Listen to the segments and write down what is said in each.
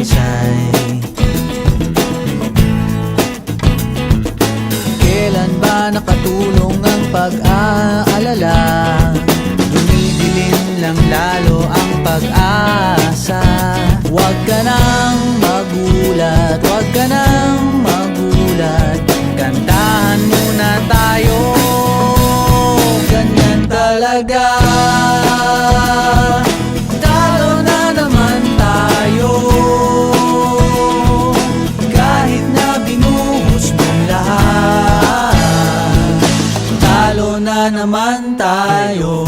saysay. Kailan ba nakatulong ang pag-aalala? Dumidilim lang lalo ang pag-asa. Huwag ka nang magulat, huwag ka nang magulat. Kantahan muna tayo, ganyan talaga. Talo na naman tayo, kahit na binuhos mong lahat. Talo na naman tayo.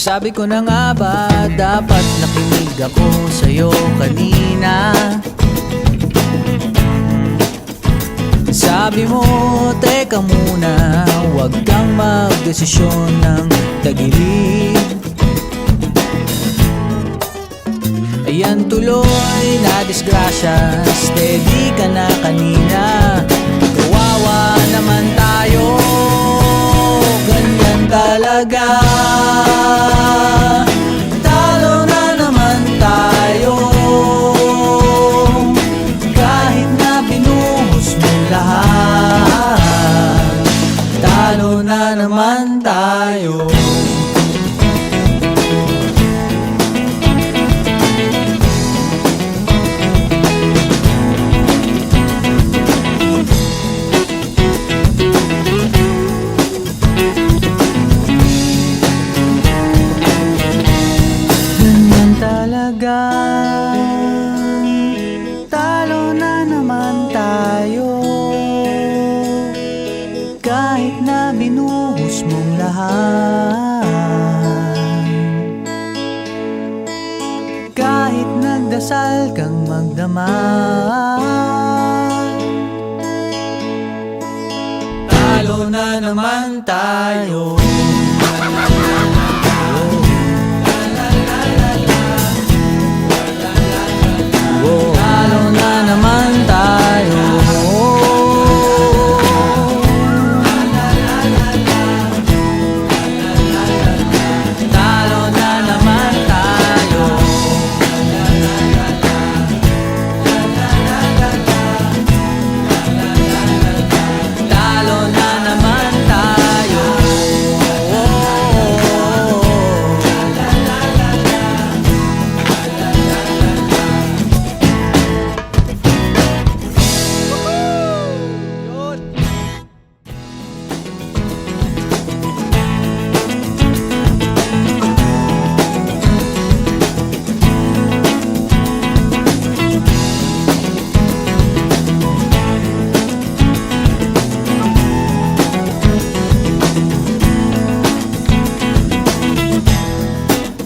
Sabi ko na nga ba, dapat nakinig ako sa'yo kanina. Sabi mo, teka muna, huwag kang magdesisyon ng tagilid. Ayan tuloy na disgrasya, steady ka na kanina. Kawawa naman tayo, ganyan talaga. Talo na naman tayo, kahit na binuhos mo lahat. Talo na naman tayo. Talo na naman tayo, kahit na binuhos mong lahat. Kahit nagdasal kang magdamag, talo na naman tayo. Talo na naman tayo. Talo na naman tayo. Talo na naman tayo.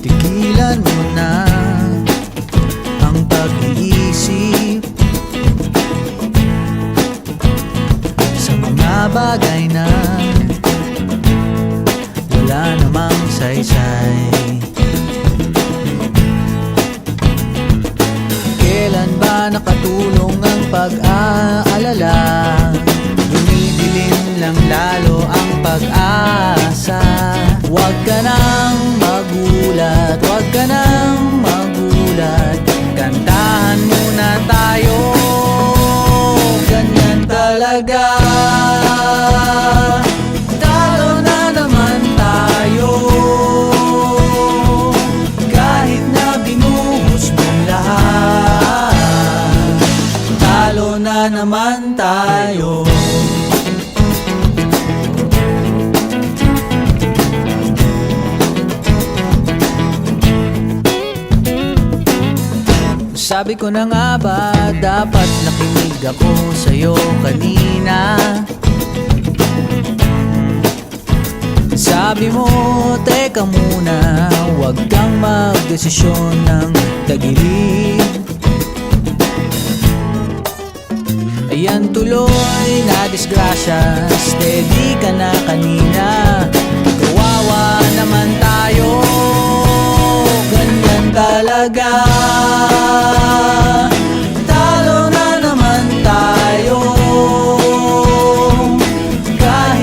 Tigilan mo na ang pag-iisip sa mga bagay na wala namang saysay. Kailan ba nakatulong ang pag-aalala? Dumidilim lang lalo ang pag-asa. Huwag ka nang magulat, huwag ka nang magulat. Kantahan muna tayo, ganyan talaga. Talo na naman tayo, kahit na binuhos mong lahat. Talo na naman tayo. Sabi ko na nga ba, dapat nakinig ako sa'yo kanina. Sabi mo, teka muna, huwag kang magdesisyon ng tagilid. Ayan tuloy na disgrasya, steady ka na kanina. Kawawa naman tayo, ganyan talaga. Talo na naman tayo, kahit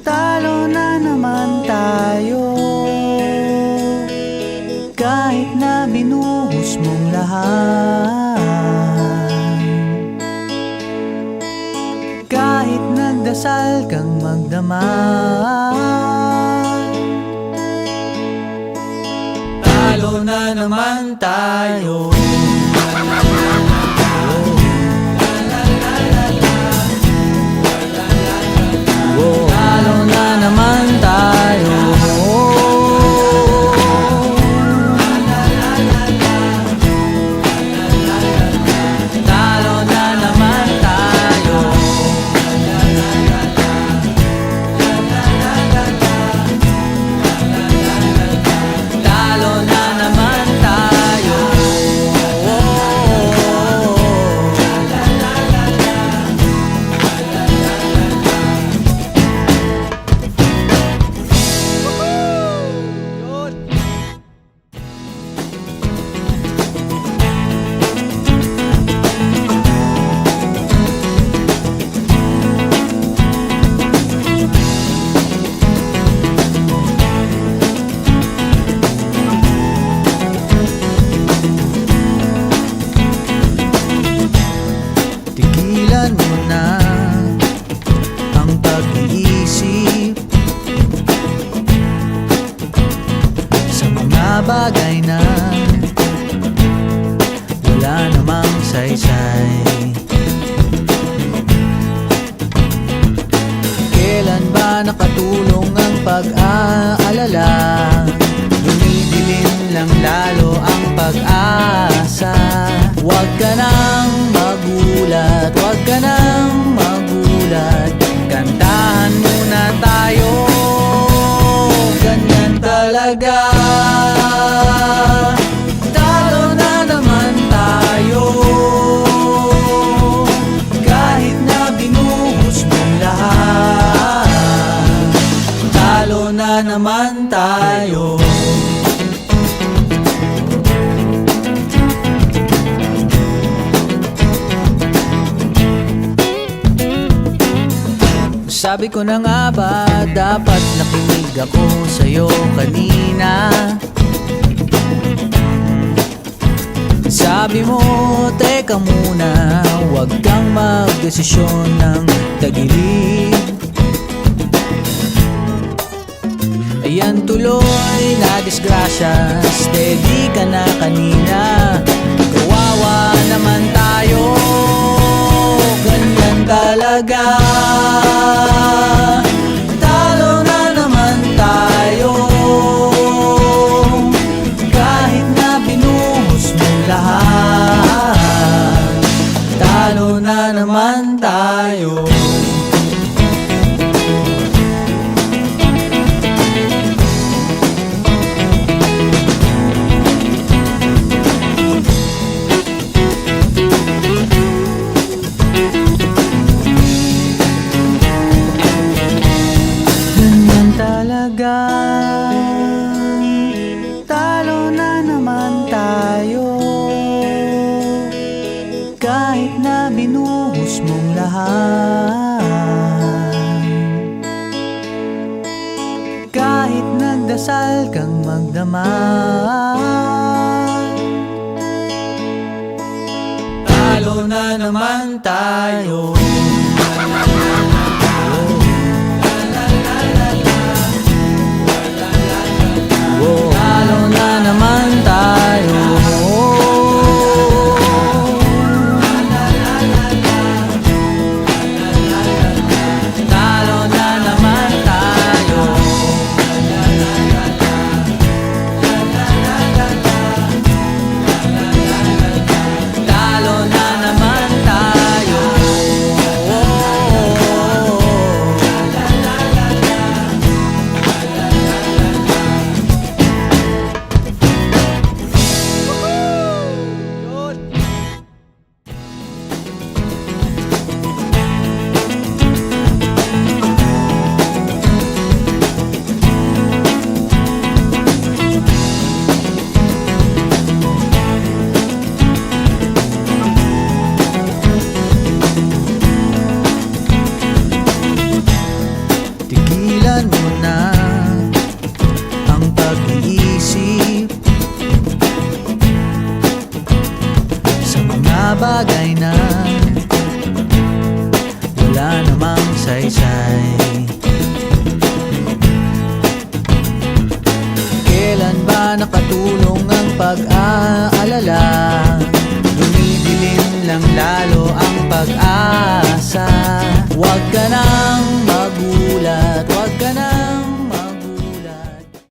Talo na naman tayo. Kahit na binuhos mong lahat, kahit nagdasal kang magdamag, talo na naman tayo. Talo na naman tayo. Talo na naman tayo. Talo na naman tayo. Tigilan mo na ang pag-iisip sa mga bagay na wala namang saysay. Kailan ba nakatulong ang pag-aalala? Dumidilim lang lalo ang pag-asa. Huwag ka nang magulat, huwag ka nang magulat. Kantahan muna tayo, ganyan talaga. Talo na naman tayo. Kahit na binuhos mong lahat, talo na naman tayo. Sabi ko na nga ba, dapat nakinig ako sa'yo kanina. Sabi mo, teka muna, huwag kang magdesisyon ng tagilid. Ayan tuloy na disgrasya, steady ka na kanina. Kawawa naman tayo, ganyan talaga. Talo na naman tayo. Kahit na binuhos mo lahat, talo na naman tayo. Talaga, talo na naman tayo. Kahit na binuhos mong lahat, kahit nagdasal kang magdamag, talo na naman tayo. Talo na naman tayo. Talo na naman tayo. Talo na naman tayo. bagay na wala namang saysay. Kailan ba nakatulong ang pag-aalala? Dumidilim lang lalo ang pag-asa. Huwag ka nang